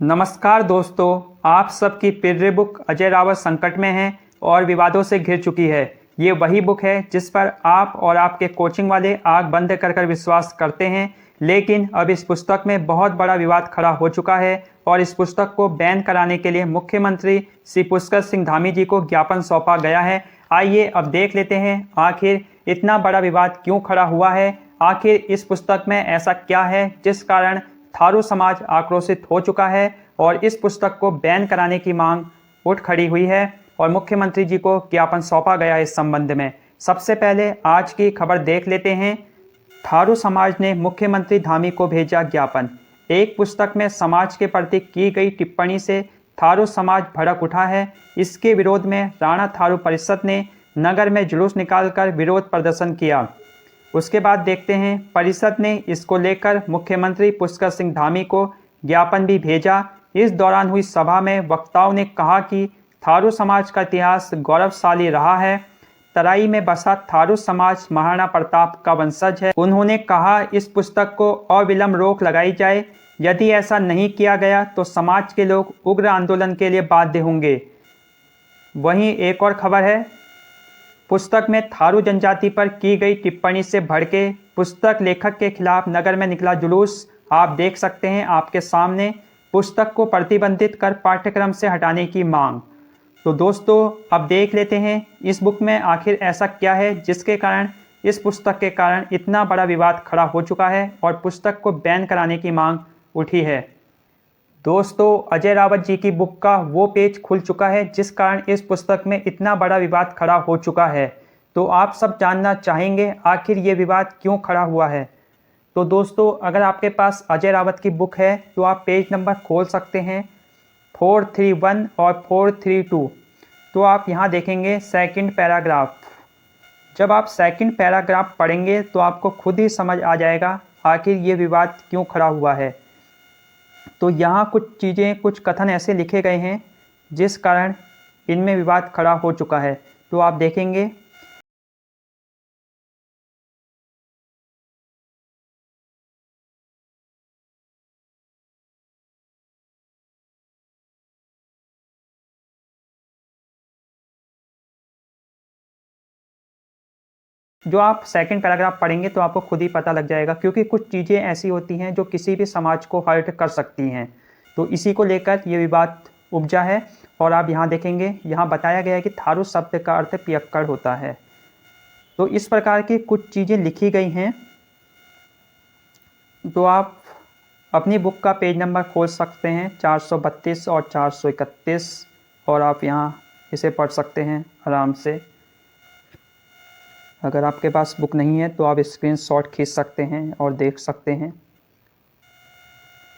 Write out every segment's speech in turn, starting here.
नमस्कार दोस्तों, आप सबकी प्रिय बुक अजय रावत संकट में है और विवादों से घिर चुकी है। ये वही बुक है जिस पर आप और आपके कोचिंग वाले आंख बंद कर विश्वास करते हैं, लेकिन अब इस पुस्तक में बहुत बड़ा विवाद खड़ा हो चुका है और इस पुस्तक को बैन कराने के लिए मुख्यमंत्री श्री पुष्कर सिंह धामी जी को ज्ञापन सौंपा गया है। आइए अब देख लेते हैं आखिर इतना बड़ा विवाद क्यों खड़ा हुआ है। आखिर इस पुस्तक में ऐसा क्या है जिस कारण थारू समाज आक्रोशित हो चुका है और इस पुस्तक को बैन कराने की मांग उठ खड़ी हुई है और मुख्यमंत्री जी को ज्ञापन सौंपा गया है इस संबंध में। सबसे पहले आज की खबर देख लेते हैं। थारू समाज ने मुख्यमंत्री धामी को भेजा ज्ञापन। एक पुस्तक में समाज के प्रति की गई टिप्पणी से थारू समाज भड़क उठा है। इसके विरोध में राणा थारू परिषद ने नगर में जुलूस निकालकर विरोध प्रदर्शन किया। उसके बाद देखते हैं परिषद ने इसको लेकर मुख्यमंत्री पुष्कर सिंह धामी को ज्ञापन भी भेजा। इस दौरान हुई सभा में वक्ताओं ने कहा कि थारू समाज का इतिहास गौरवशाली रहा है। तराई में बसा थारू समाज महाराणा प्रताप का वंशज है। उन्होंने कहा इस पुस्तक को अविलंब रोक लगाई जाए। यदि ऐसा नहीं किया गया तो समाज के लोग उग्र आंदोलन के लिए बाध्य होंगे। वहीं एक और खबर है, पुस्तक में थारू जनजाति पर की गई टिप्पणी से भड़के पुस्तक लेखक के खिलाफ नगर में निकला जुलूस। आप देख सकते हैं आपके सामने, पुस्तक को प्रतिबंधित कर पाठ्यक्रम से हटाने की मांग। तो दोस्तों अब देख लेते हैं इस बुक में आखिर ऐसा क्या है जिसके कारण इस पुस्तक के कारण इतना बड़ा विवाद खड़ा हो चुका है और पुस्तक को बैन कराने की मांग उठी है। दोस्तों अजय रावत जी की बुक का वो पेज खुल चुका है जिस कारण इस पुस्तक में इतना बड़ा विवाद खड़ा हो चुका है। तो आप सब जानना चाहेंगे आखिर ये विवाद क्यों खड़ा हुआ है। तो दोस्तों अगर आपके पास अजय रावत की बुक है तो आप पेज नंबर खोल सकते हैं 431 और 432। तो आप यहाँ देखेंगे सेकंड पैराग्राफ। जब आप सेकंड पैराग्राफ पढ़ेंगे तो आपको खुद ही समझ आ जाएगा आखिर ये विवाद क्यों खड़ा हुआ है। तो यहाँ कुछ चीज़ें, कुछ कथन ऐसे लिखे गए हैं जिस कारण इनमें विवाद खड़ा हो चुका है। तो आप देखेंगे जो आप सेकंड पैराग्राफ पढ़ेंगे तो आपको खुद ही पता लग जाएगा, क्योंकि कुछ चीज़ें ऐसी होती हैं जो किसी भी समाज को हर्ट कर सकती हैं। तो इसी को लेकर ये विवाद उपजा है। और आप यहाँ देखेंगे, यहाँ बताया गया है कि थारू शब्द का अर्थ पियक्कड़ होता है। तो इस प्रकार की कुछ चीज़ें लिखी गई हैं। तो आप अपनी बुक का पेज नंबर खोल सकते हैं 432 और 431 और आप यहाँ इसे पढ़ सकते हैं आराम से। अगर आपके पास बुक नहीं है तो आप स्क्रीनशॉट खींच सकते हैं और देख सकते हैं,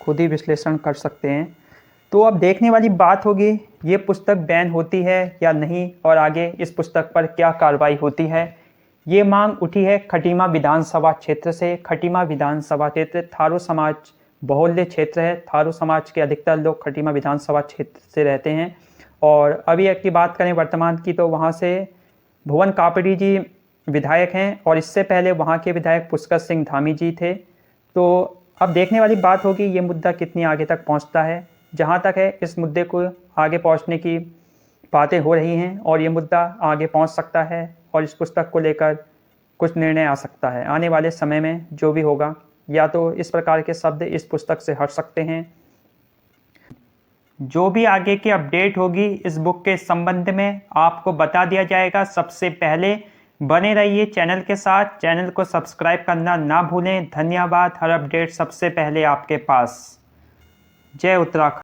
खुद ही विश्लेषण कर सकते हैं। तो अब देखने वाली बात होगी ये पुस्तक बैन होती है या नहीं और आगे इस पुस्तक पर क्या कार्रवाई होती है। ये मांग उठी है खटीमा विधानसभा क्षेत्र से। खटीमा विधानसभा क्षेत्र थारू समाज बहुल्य क्षेत्र है। थारू समाज के अधिकतर लोग खटीमा विधानसभा क्षेत्र से रहते हैं। और अभी एक की बात करें वर्तमान की तो वहाँ से भुवन कापड़ी जी विधायक हैं और इससे पहले वहाँ के विधायक पुष्कर सिंह धामी जी थे। तो अब देखने वाली बात होगी ये मुद्दा कितनी आगे तक पहुँचता है। जहाँ तक है इस मुद्दे को आगे पहुँचने की बातें हो रही हैं और ये मुद्दा आगे पहुँच सकता है और इस पुस्तक को लेकर कुछ निर्णय आ सकता है आने वाले समय में। जो भी होगा, या तो इस प्रकार के शब्द इस पुस्तक से हट सकते हैं। जो भी आगे की अपडेट होगी इस बुक के संबंध में आपको बता दिया जाएगा। सबसे पहले बने रहिए चैनल के साथ, चैनल को सब्सक्राइब करना ना भूलें। धन्यवाद। हर अपडेट सबसे पहले आपके पास। जय उत्तराखंड।